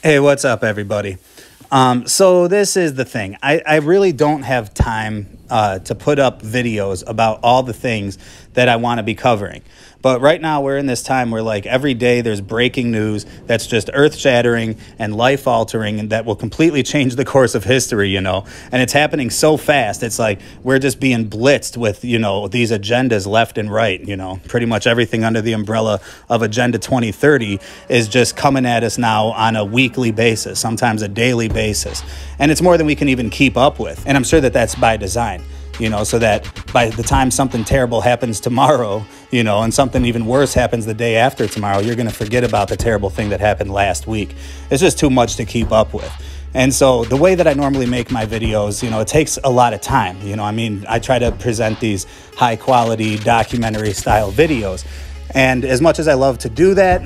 Hey, what's up, everybody? So this is the thing. I really don't have time to put up videos about all the things that I want to be covering. But right now we're in this time where like every day there's breaking news that's just earth-shattering and life-altering and that will completely change the course of history, you know. And it's happening so fast. It's like we're just being blitzed with, you know, these agendas left and right, you know. Pretty much everything under the umbrella of Agenda 2030 is just coming at us now on a weekly basis, sometimes a daily basis. And it's more than we can even keep up with. And I'm sure that that's by design. You know, so that by the time something terrible happens tomorrow, you know, and something even worse happens the day after tomorrow, you're going to forget about the terrible thing that happened last week. It's just too much to keep up with. And so the way that I normally make my videos, you know, it takes a lot of time. You know, I mean, I try to present these high quality documentary style videos. And as much as I love to do that,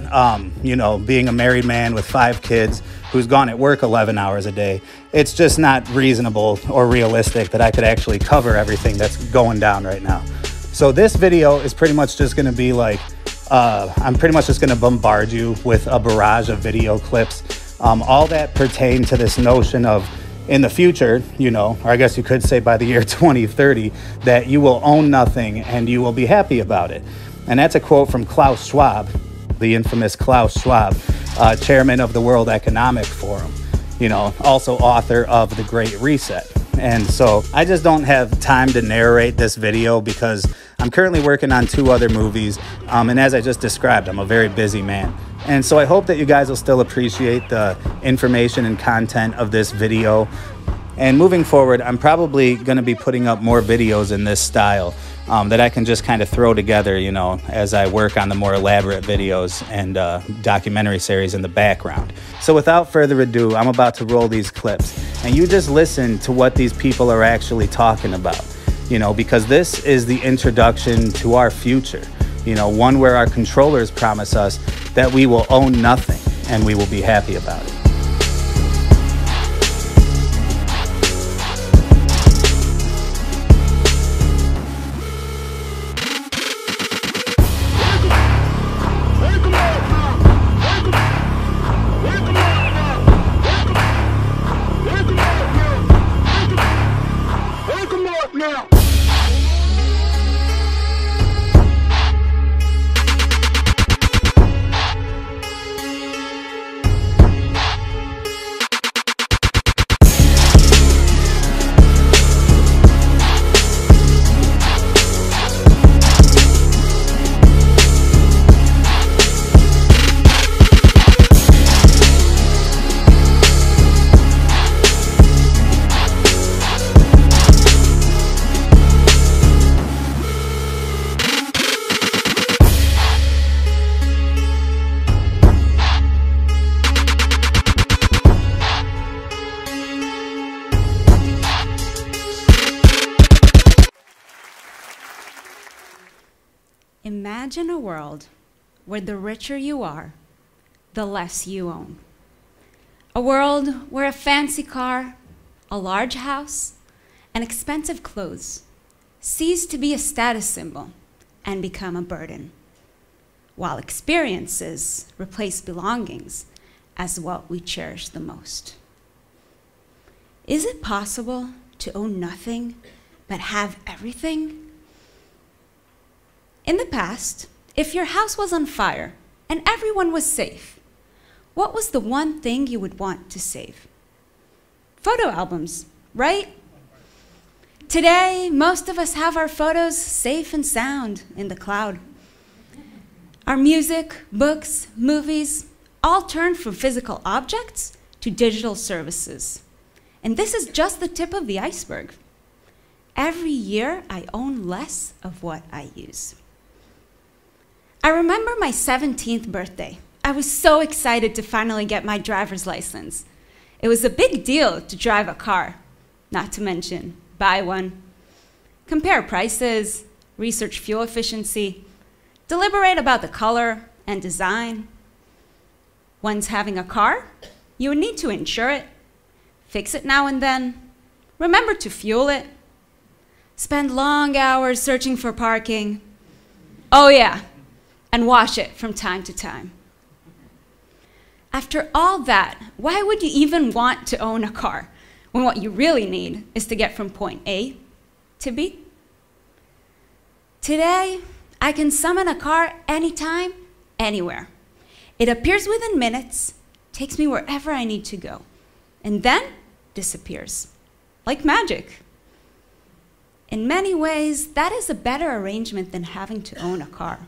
you know, being a married man with 5 kids who's gone at work 11 hours a day, it's just not reasonable or realistic that I could actually cover everything that's going down right now. So this video is pretty much just going to be like, I'm pretty much just going to bombard you with a barrage of video clips, all that pertain to this notion of in the future, you know, or I guess you could say by the year 2030, that you will own nothing and you will be happy about it. And that's a quote from Klaus Schwab, the infamous Klaus Schwab, chairman of the World Economic Forum, you know, also author of The Great Reset. And so I just don't have time to narrate this video because I'm currently working on 2 other movies. And as I just described, I'm a very busy man. And so I hope that you guys will still appreciate the information and content of this video. And moving forward, I'm probably going to be putting up more videos in this style that I can just kind of throw together, you know, as I work on the more elaborate videos and documentary series in the background. So without further ado, I'm about to roll these clips. And you just listen to what these people are actually talking about, you know, because this is the introduction to our future, you know, one where our controllers promise us that we will own nothing and we will be happy about it. Imagine a world where the richer you are, the less you own. A world where a fancy car, a large house, and expensive clothes cease to be a status symbol and become a burden, while experiences replace belongings as what we cherish the most. Is it possible to own nothing but have everything? In the past, if your house was on fire and everyone was safe, what was the one thing you would want to save? Photo albums, right? Today, most of us have our photos safe and sound in the cloud. Our music, books, movies, all turn from physical objects to digital services. And this is just the tip of the iceberg. Every year, I own less of what I use. I remember my 17th birthday. I was so excited to finally get my driver's license. It was a big deal to drive a car, not to mention buy one. Compare prices, research fuel efficiency, deliberate about the color and design. Once having a car, you would need to insure it, fix it now and then, remember to fuel it, spend long hours searching for parking. Oh yeah, and wash it from time to time. After all that, why would you even want to own a car when what you really need is to get from point A to B? Today, I can summon a car anytime, anywhere. It appears within minutes, takes me wherever I need to go, and then disappears, like magic. In many ways, that is a better arrangement than having to own a car.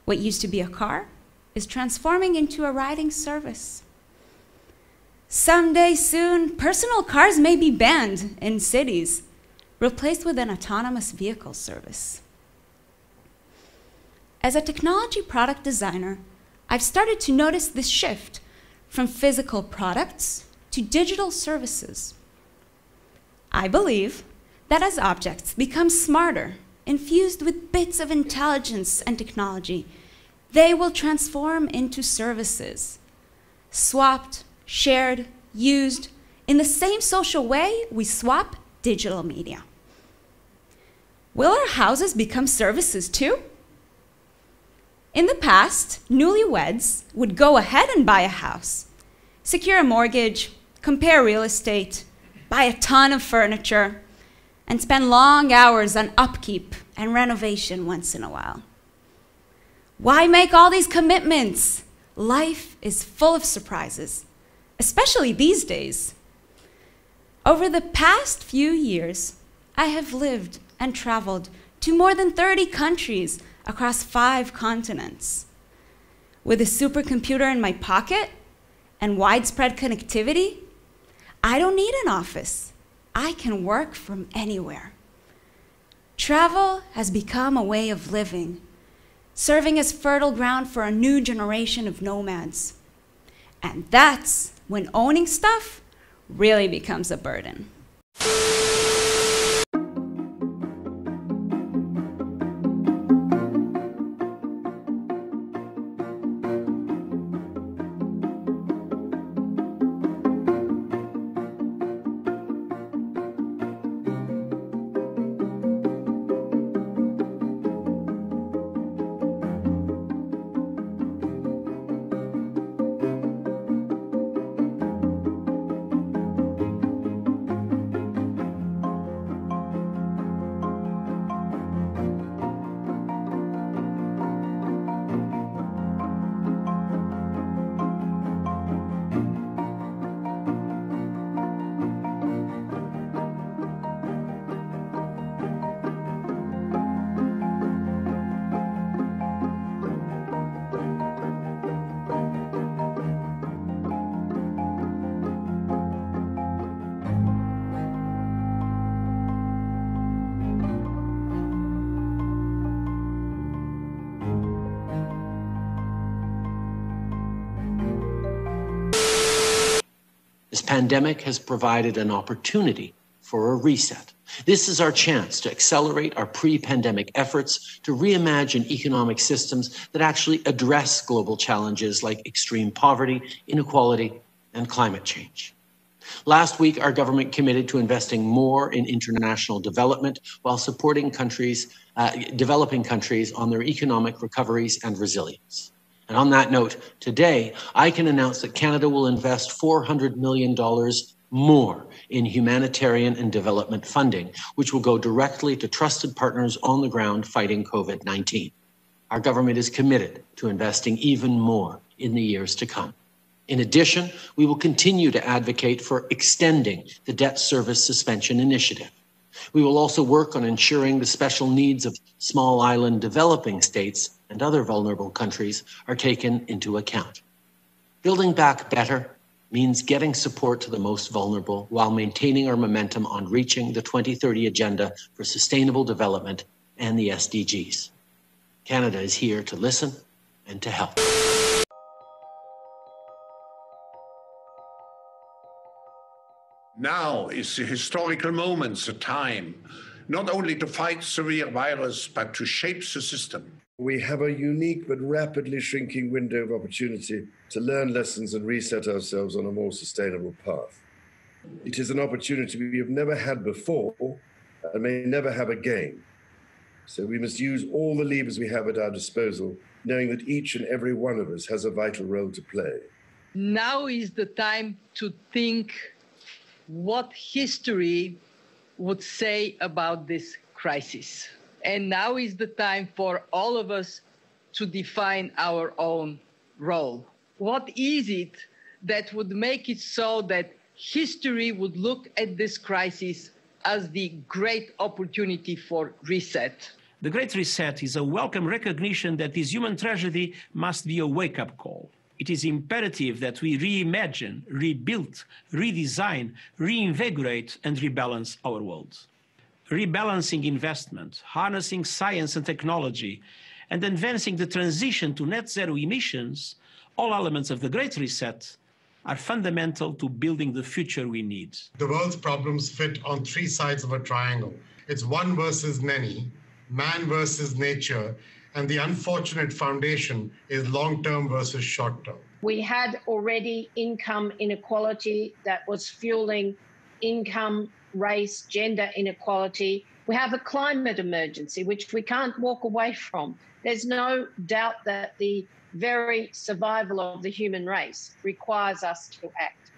What used to be a car is transforming into a riding service. Someday soon, personal cars may be banned in cities, replaced with an autonomous vehicle service. As a technology product designer, I've started to notice this shift from physical products to digital services. I believe that as objects become smarter, infused with bits of intelligence and technology, they will transform into services, swapped, shared, used in the same social way we swap digital media. Will our houses become services too? In the past, newlyweds would go ahead and buy a house, secure a mortgage, compare real estate, buy a ton of furniture, and spend long hours on upkeep and renovation once in a while. Why make all these commitments? Life is full of surprises, especially these days. Over the past few years, I have lived and traveled to more than 30 countries across 5 continents. With a supercomputer in my pocket and widespread connectivity, I don't need an office. I can work from anywhere. Travel has become a way of living, serving as fertile ground for a new generation of nomads. And that's when owning stuff really becomes a burden. This pandemic has provided an opportunity for a reset. This is our chance to accelerate our pre-pandemic efforts to reimagine economic systems that actually address global challenges like extreme poverty, inequality, and climate change. Last week, our government committed to investing more in international development while supporting developing countries on their economic recoveries and resilience. And on that note, today, I can announce that Canada will invest $400 million more in humanitarian and development funding, which will go directly to trusted partners on the ground fighting COVID-19. Our government is committed to investing even more in the years to come. In addition, we will continue to advocate for extending the debt service suspension initiative. We will also work on ensuring the special needs of small island developing states and other vulnerable countries are taken into account. Building back better means getting support to the most vulnerable while maintaining our momentum on reaching the 2030 Agenda for Sustainable Development and the SDGs. Canada is here to listen and to help. Now is the historical moment, the time, not only to fight severe virus, but to shape the system. We have a unique but rapidly shrinking window of opportunity to learn lessons and reset ourselves on a more sustainable path. It is an opportunity we have never had before and may never have again. So we must use all the levers we have at our disposal, knowing that each and every one of us has a vital role to play. Now is the time to think what history would say about this crisis. And now is the time for all of us to define our own role. What is it that would make it so that history would look at this crisis as the great opportunity for reset? The Great Reset is a welcome recognition that this human tragedy must be a wake-up call. It is imperative that we reimagine, rebuild, redesign, reinvigorate, and rebalance our world. Rebalancing investment, harnessing science and technology, and advancing the transition to net zero emissions, all elements of the Great Reset, are fundamental to building the future we need. The world's problems fit on three sides of a triangle. It's one versus many, man versus nature, and the unfortunate foundation is long-term versus short-term. We had already income inequality that was fueling income, race, gender inequality. We have a climate emergency, which we can't walk away from. There's no doubt that the very survival of the human race requires us to act.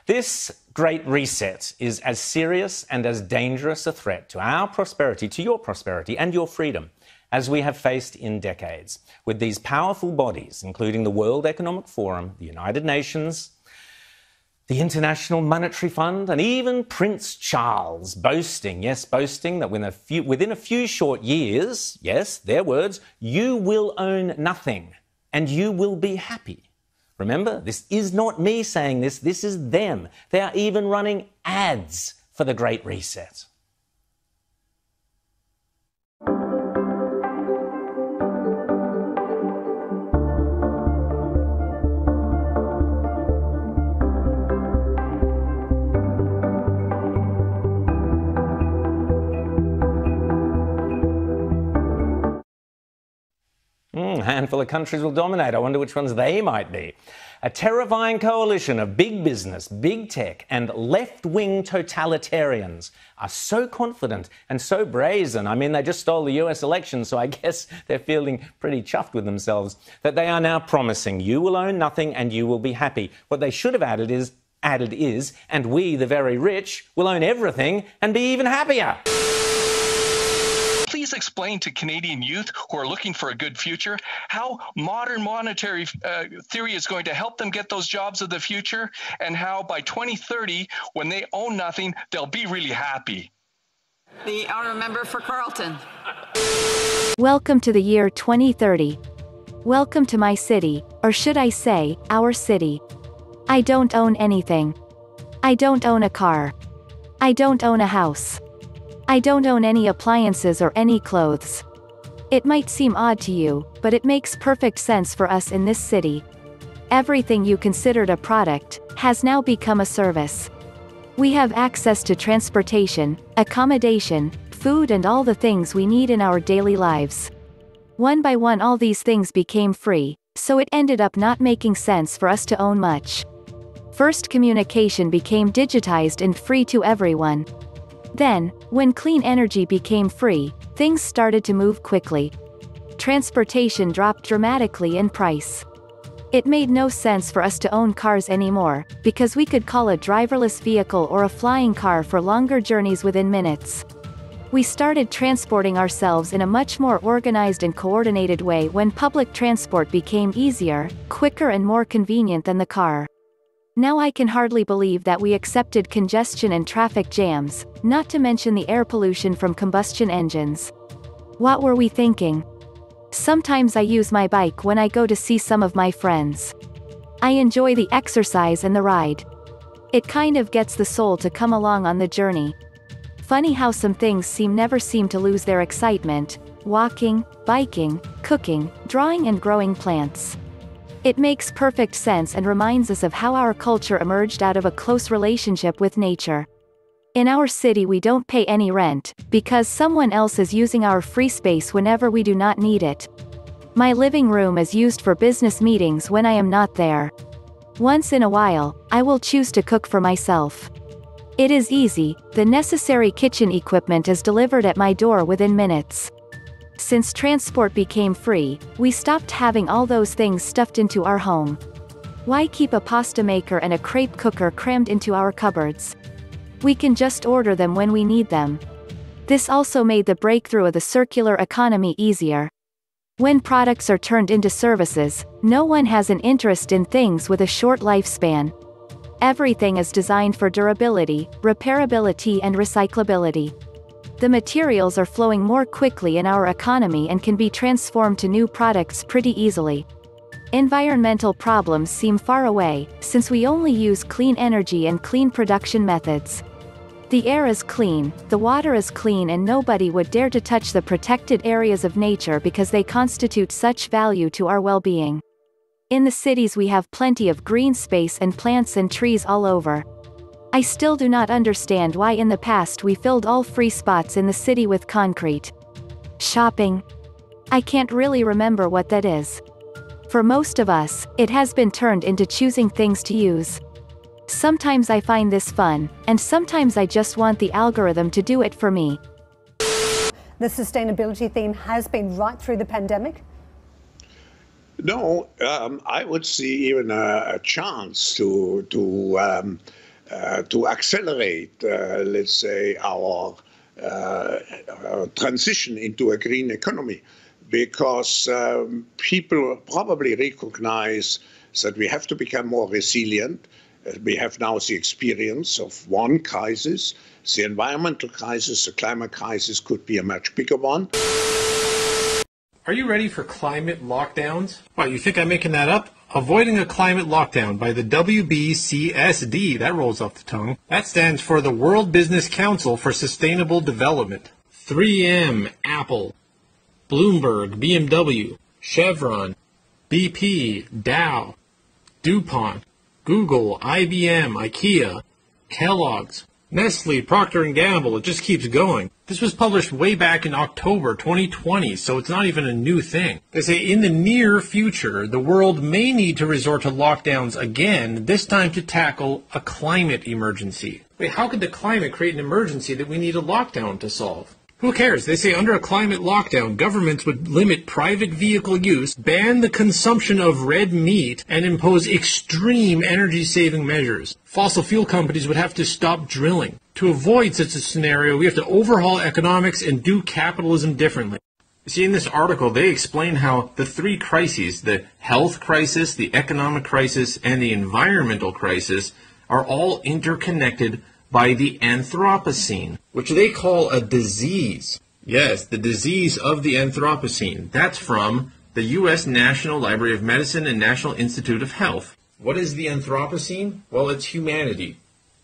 This Great Reset is as serious and as dangerous a threat to our prosperity, to your prosperity and your freedom, as we have faced in decades, with these powerful bodies, including the World Economic Forum, the United Nations, the International Monetary Fund, and even Prince Charles boasting, yes, boasting that within a few short years, yes, their words, you will own nothing and you will be happy. Remember, this is not me saying this, this is them. They are even running ads for the Great Reset. A handful of countries will dominate. I wonder which ones they might be. A terrifying coalition of big business, big tech, and left-wing totalitarians are so confident and so brazen. I mean, they just stole the US election, so I guess they're feeling pretty chuffed with themselves, that they are now promising you will own nothing and you will be happy. What they should have added is, and we, the very rich, will own everything and be even happier. Please explain to Canadian youth who are looking for a good future how modern monetary theory is going to help them get those jobs of the future, and how by 2030, when they own nothing, they'll be really happy. The honourable member for Carleton. Welcome to the year 2030. Welcome to my city, or should I say, our city. I don't own anything. I don't own a car. I don't own a house. I don't own any appliances or any clothes. It might seem odd to you, but it makes perfect sense for us in this city. Everything you considered a product has now become a service. We have access to transportation, accommodation, food, and all the things we need in our daily lives. One by one, all these things became free, so it ended up not making sense for us to own much. First, communication became digitized and free to everyone. Then, when clean energy became free, things started to move quickly. Transportation dropped dramatically in price. It made no sense for us to own cars anymore, because we could call a driverless vehicle or a flying car for longer journeys within minutes. We started transporting ourselves in a much more organized and coordinated way when public transport became easier, quicker and more convenient than the car. Now I can hardly believe that we accepted congestion and traffic jams, not to mention the air pollution from combustion engines. What were we thinking? Sometimes I use my bike when I go to see some of my friends. I enjoy the exercise and the ride. It kind of gets the soul to come along on the journey. Funny how some things never seem to lose their excitement: walking, biking, cooking, drawing and growing plants. It makes perfect sense and reminds us of how our culture emerged out of a close relationship with nature. In our city we don't pay any rent, because someone else is using our free space whenever we do not need it. My living room is used for business meetings when I am not there. Once in a while, I will choose to cook for myself. It is easy, the necessary kitchen equipment is delivered at my door within minutes. Since transport became free, we stopped having all those things stuffed into our home. Why keep a pasta maker and a crepe cooker crammed into our cupboards? We can just order them when we need them. This also made the breakthrough of the circular economy easier. When products are turned into services, no one has an interest in things with a short lifespan. Everything is designed for durability, repairability and recyclability. The materials are flowing more quickly in our economy and can be transformed to new products pretty easily. Environmental problems seem far away, since we only use clean energy and clean production methods. The air is clean, the water is clean, and nobody would dare to touch the protected areas of nature because they constitute such value to our well-being. In the cities we have plenty of green space and plants and trees all over. I still do not understand why in the past we filled all free spots in the city with concrete. Shopping? I can't really remember what that is. For most of us, it has been turned into choosing things to use. Sometimes I find this fun, and sometimes I just want the algorithm to do it for me. The sustainability theme has been right through the pandemic? No, I would see even a chance to accelerate, let's say, our transition into a green economy, because people probably recognize that we have to become more resilient. We have now the experience of one crisis. The environmental crisis, the climate crisis could be a much bigger one. Are you ready for climate lockdowns? What, you think I'm making that up? Avoiding a Climate Lockdown by the WBCSD, that rolls off the tongue. That stands for the World Business Council for Sustainable Development. 3M, Apple, Bloomberg, BMW, Chevron, BP, Dow, DuPont, Google, IBM, IKEA, Kellogg's, Nestle, Procter & Gamble, it just keeps going. This was published way back in October 2020, so it's not even a new thing. They say in the near future, the world may need to resort to lockdowns again, this time to tackle a climate emergency. Wait, how could the climate create an emergency that we need a lockdown to solve? Who cares? They say under a climate lockdown, governments would limit private vehicle use, ban the consumption of red meat, and impose extreme energy-saving measures. Fossil fuel companies would have to stop drilling. To avoid such a scenario, we have to overhaul economics and do capitalism differently. See, in this article, they explain how the three crises, the health crisis, the economic crisis, and the environmental crisis, are all interconnected by the Anthropocene, which they call a disease. Yes, the disease of the Anthropocene. That's from the U.S. National Library of Medicine and National Institute of Health. What is the Anthropocene? Well, it's humanity.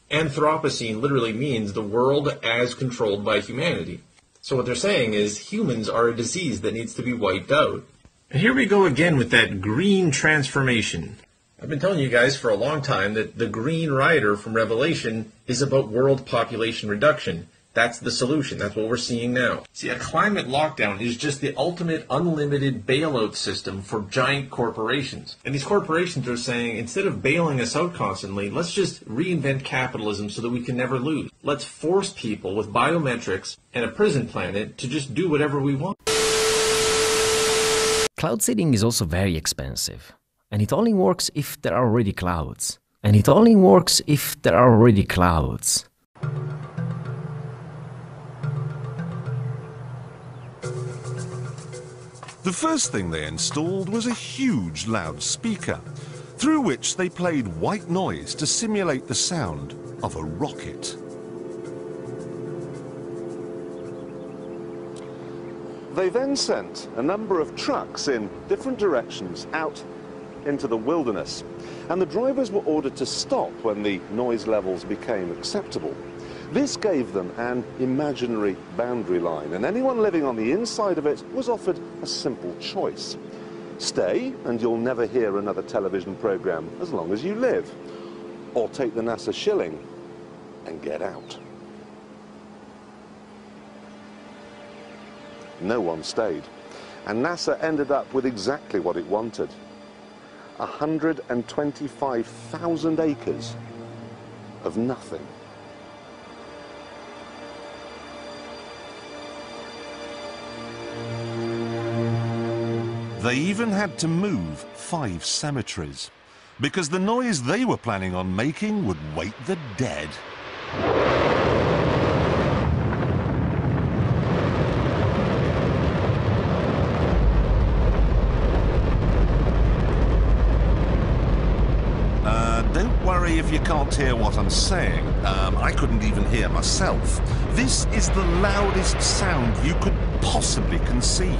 Anthropocene literally means the world as controlled by humanity. So what they're saying is humans are a disease that needs to be wiped out. And here we go again with that green transformation. I've been telling you guys for a long time that the Green Rider from Revelation is about world population reduction. That's the solution. That's what we're seeing now. See, a climate lockdown is just the ultimate unlimited bailout system for giant corporations. And these corporations are saying, instead of bailing us out constantly, let's just reinvent capitalism so that we can never lose. Let's force people with biometrics and a prison planet to just do whatever we want. Cloud seeding is also very expensive. And it only works if there are already clouds. And it only works if there are already clouds. The first thing they installed was a huge loudspeaker, through which they played white noise to simulate the sound of a rocket. They then sent a number of trucks in different directions out into the wilderness, and the drivers were ordered to stop when the noise levels became acceptable. This gave them an imaginary boundary line, and anyone living on the inside of it was offered a simple choice. Stay, and you'll never hear another television program as long as you live. Or take the NASA shilling and get out. No one stayed, and NASA ended up with exactly what it wanted. 125,000 acres of nothing. They even had to move 5 cemeteries, because the noise they were planning on making would wake the dead. Don't worry if you can't hear what I'm saying. I couldn't even hear myself. This is the loudest sound you could possibly conceive.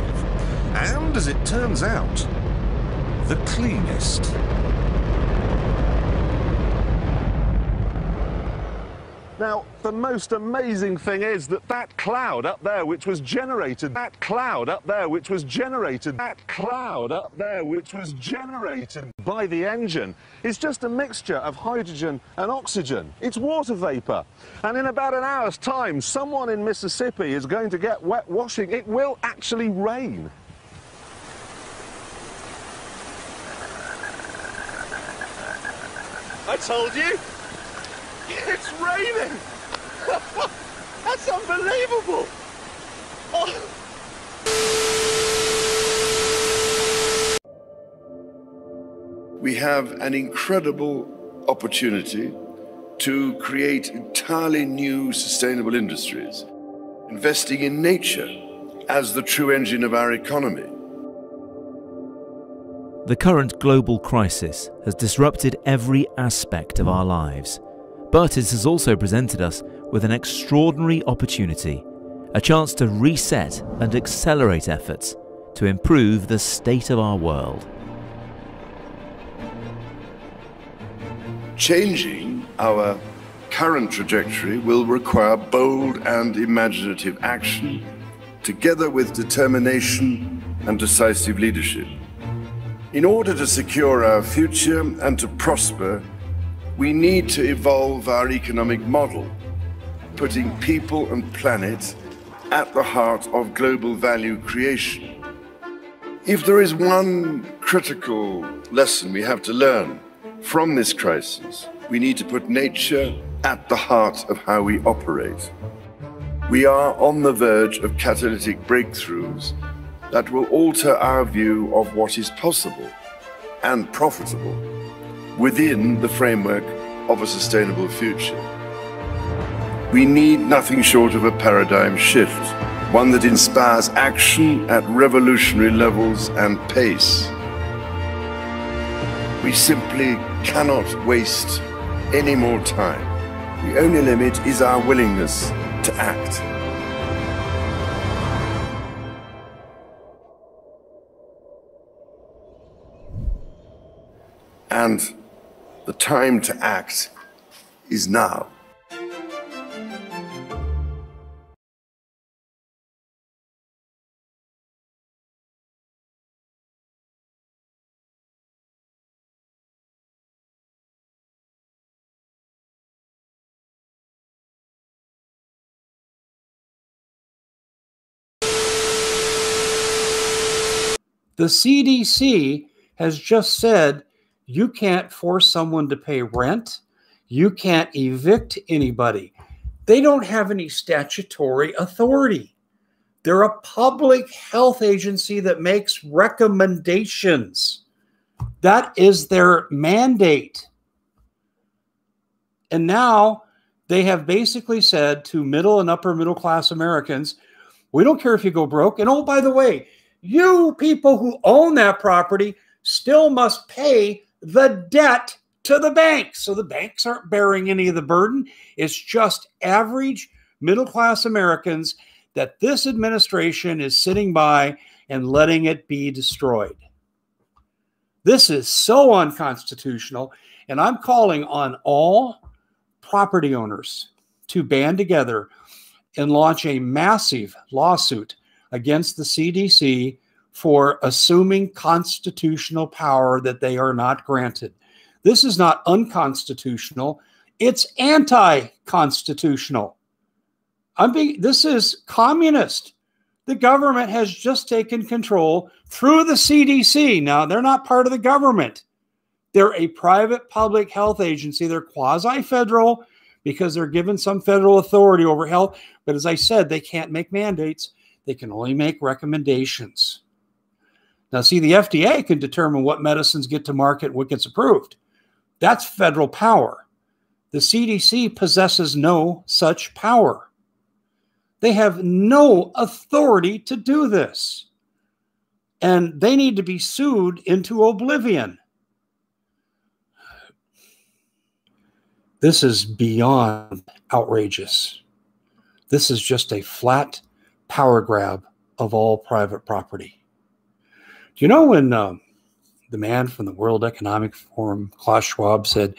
And, as it turns out, the cleanest. Now, the most amazing thing is that that cloud up there which was generated by the engine is just a mixture of hydrogen and oxygen. It's water vapor. And in about an hour's time, someone in Mississippi is going to get wet washing. It will actually rain. I told you! It's raining! That's unbelievable! Oh. We have an incredible opportunity to create entirely new sustainable industries, investing in nature as the true engine of our economy. The current global crisis has disrupted every aspect of our lives, but it has also presented us with an extraordinary opportunity, a chance to reset and accelerate efforts to improve the state of our world. Changing our current trajectory will require bold and imaginative action, together with determination and decisive leadership. In order to secure our future and to prosper, we need to evolve our economic model, putting people and planet at the heart of global value creation. If there is one critical lesson we have to learn from this crisis, we need to put nature at the heart of how we operate. We are on the verge of catalytic breakthroughs that will alter our view of what is possible and profitable within the framework of a sustainable future. We need nothing short of a paradigm shift, one that inspires action at revolutionary levels and pace. We simply cannot waste any more time. The only limit is our willingness to act. And the time to act is now. The CDC has just said you can't force someone to pay rent. You can't evict anybody. They don't have any statutory authority. They're a public health agency that makes recommendations. That is their mandate. And now they have basically said to middle and upper middle class Americans, we don't care if you go broke. And oh, by the way, You people who own that property still must pay the debt to the banks. So the banks aren't bearing any of the burden. It's just average middle-class Americans that this administration is sitting by and letting it be destroyed. This is so unconstitutional, and I'm calling on all property owners to band together and launch a massive lawsuit against the CDC for assuming constitutional power that they are not granted. This is not unconstitutional. It's anti-constitutional. This is communist. The government has just taken control through the CDC. Now, they're not part of the government. They're a private public health agency. They're quasi-federal because they're given some federal authority over health. But as I said, they can't make mandates. They can only make recommendations. Now, see, the FDA can determine what medicines get to market, what gets approved. That's federal power. The CDC possesses no such power. They have no authority to do this. And they need to be sued into oblivion. This is beyond outrageous. This is just a flat power grab of all private property. Do you know when the man from the World Economic Forum, Klaus Schwab, said,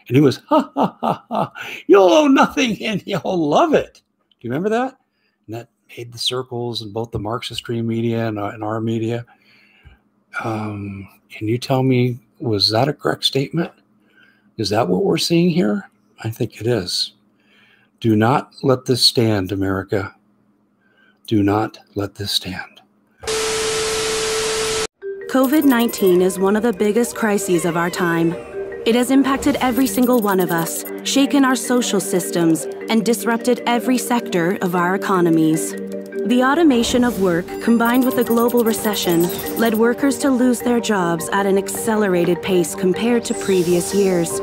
and he was, ha, ha, ha, ha, you'll own nothing and you'll love it. Do you remember that? And that made the circles in both the Marxist media and our media. Can you tell me, was that a correct statement? Is that what we're seeing here? I think it is. Do not let this stand, America. Do not let this stand. COVID-19 is one of the biggest crises of our time. It has impacted every single one of us, shaken our social systems, and disrupted every sector of our economies. The automation of work, combined with a global recession, led workers to lose their jobs at an accelerated pace compared to previous years.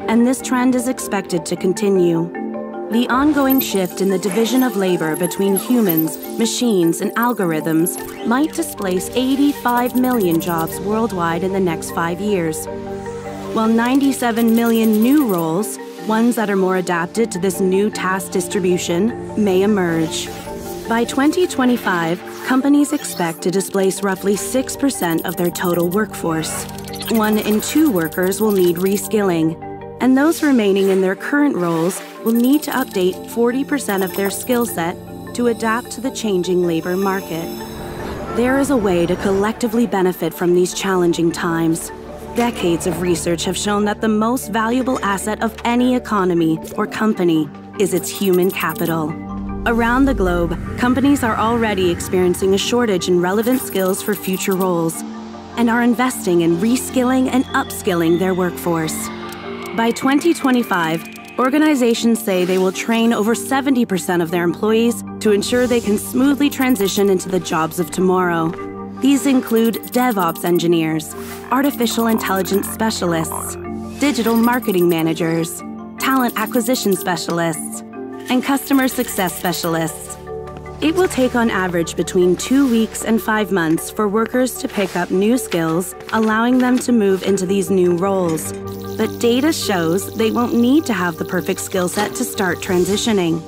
And this trend is expected to continue. The ongoing shift in the division of labor between humans, machines, and algorithms might displace 85 million jobs worldwide in the next 5 years, while 97 million new roles, ones that are more adapted to this new task distribution, may emerge. By 2025, companies expect to displace roughly 6% of their total workforce. 1 in 2 workers will need reskilling, and those remaining in their current roles will need to update 40% of their skill set to adapt to the changing labor market. There is a way to collectively benefit from these challenging times. Decades of research have shown that the most valuable asset of any economy or company is its human capital. Around the globe, companies are already experiencing a shortage in relevant skills for future roles and are investing in reskilling and upskilling their workforce. By 2025, organizations say they will train over 70% of their employees to ensure they can smoothly transition into the jobs of tomorrow. These include DevOps engineers, artificial intelligence specialists, digital marketing managers, talent acquisition specialists, and customer success specialists. It will take on average between 2 weeks and 5 months for workers to pick up new skills, allowing them to move into these new roles. But data shows they won't need to have the perfect skill set to start transitioning.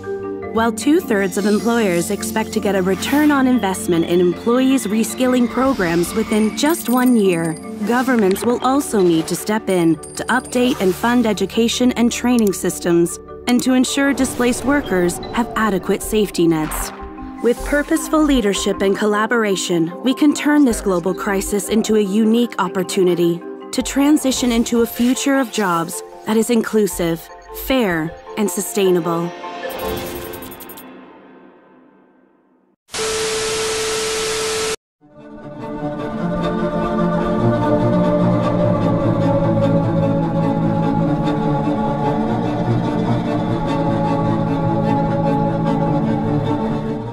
While 2/3 of employers expect to get a return on investment in employees' reskilling programs within just 1 year, governments will also need to step in to update and fund education and training systems and to ensure displaced workers have adequate safety nets. With purposeful leadership and collaboration, we can turn this global crisis into a unique opportunity to transition into a future of jobs that is inclusive, fair, and sustainable.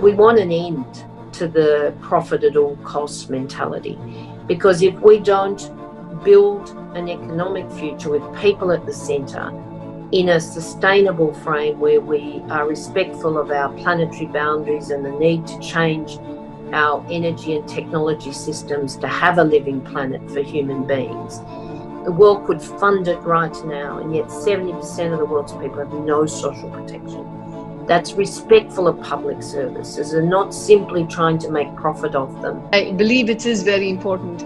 We want an end to the profit at all costs mentality, because if we don't build an economic future with people at the centre in a sustainable frame where we are respectful of our planetary boundaries and the need to change our energy and technology systems to have a living planet for human beings. The world could fund it right now, and yet 70% of the world's people have no social protection. That's respectful of public services and not simply trying to make profit of them. I believe it is very important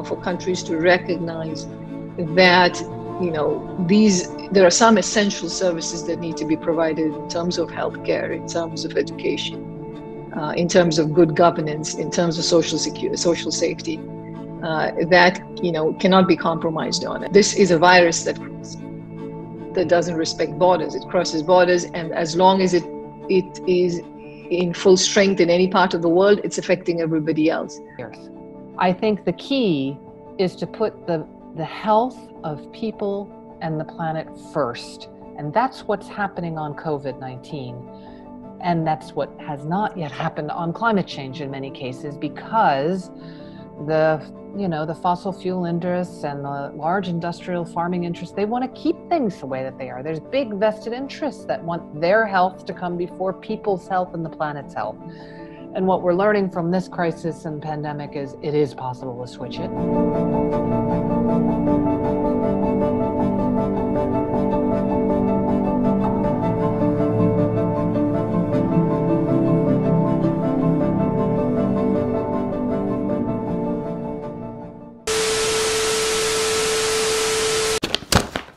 for countries to recognize that, you know, there are some essential services that need to be provided in terms of healthcare, in terms of education, in terms of good governance, in terms of social safety, that, you know, cannot be compromised on. This is a virus that doesn't respect borders. It crosses borders, and as long as it is in full strength in any part of the world, it's affecting everybody else. I think the key is to put the health of people and the planet first. And that's what's happening on COVID-19. And that's what has not yet happened on climate change in many cases, because the fossil fuel interests and the large industrial farming interests, they want to keep things the way that they are. There's big vested interests that want their health to come before people's health and the planet's health. And what we're learning from this crisis and pandemic is it is possible to switch it.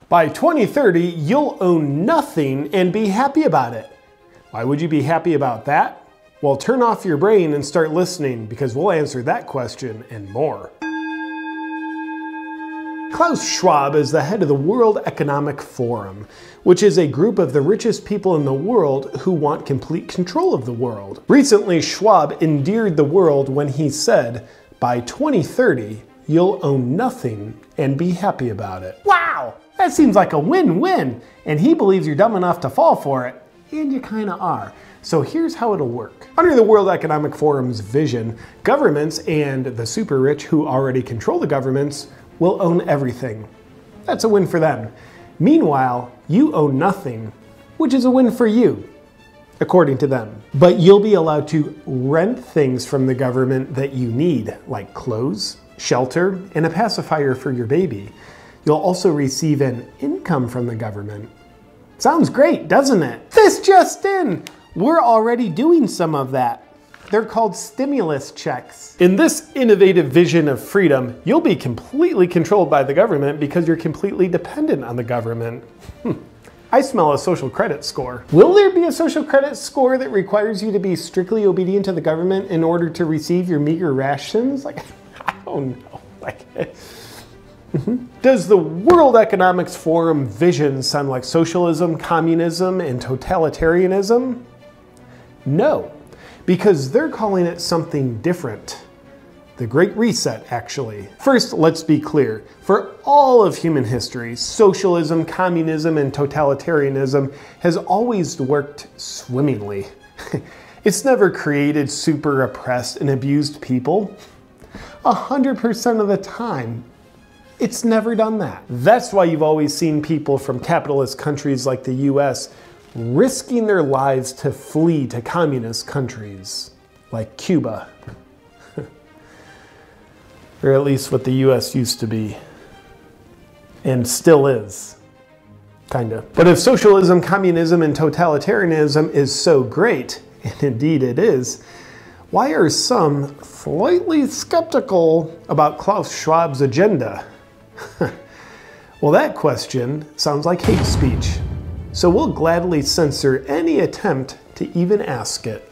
By 2030, you'll own nothing and be happy about it. Why would you be happy about that? Well, turn off your brain and start listening, because we'll answer that question and more. Klaus Schwab is the head of the World Economic Forum, which is a group of the richest people in the world who want complete control of the world. Recently, Schwab endeared the world when he said, by 2030, you'll own nothing and be happy about it. Wow! That seems like a win-win, and he believes you're dumb enough to fall for it, and you kinda are. So here's how it'll work. Under the World Economic Forum's vision, governments and the super rich who already control the governments will own everything. That's a win for them. Meanwhile, you own nothing, which is a win for you, according to them. But you'll be allowed to rent things from the government that you need, like clothes, shelter, and a pacifier for your baby. You'll also receive an income from the government. Sounds great, doesn't it? This just in! We're already doing some of that. They're called stimulus checks. In this innovative vision of freedom, you'll be completely controlled by the government because you're completely dependent on the government. I smell a social credit score. Will there be a social credit score that requires you to be strictly obedient to the government in order to receive your meager rations? Like, I don't know. Does the World Economics Forum vision sound like socialism, communism, and totalitarianism? No, because they're calling it something different. The Great Reset, actually. First, let's be clear. For all of human history, socialism, communism, and totalitarianism has always worked swimmingly. It's never created super oppressed and abused people. 100% of the time, it's never done that. That's why you've always seen people from capitalist countries like the US risking their lives to flee to communist countries like Cuba. Or at least what the US used to be. And still is. Kinda. But if socialism, communism, and totalitarianism is so great, and indeed it is, why are some slightly skeptical about Klaus Schwab's agenda? Well, that question sounds like hate speech, so we'll gladly censor any attempt to even ask it.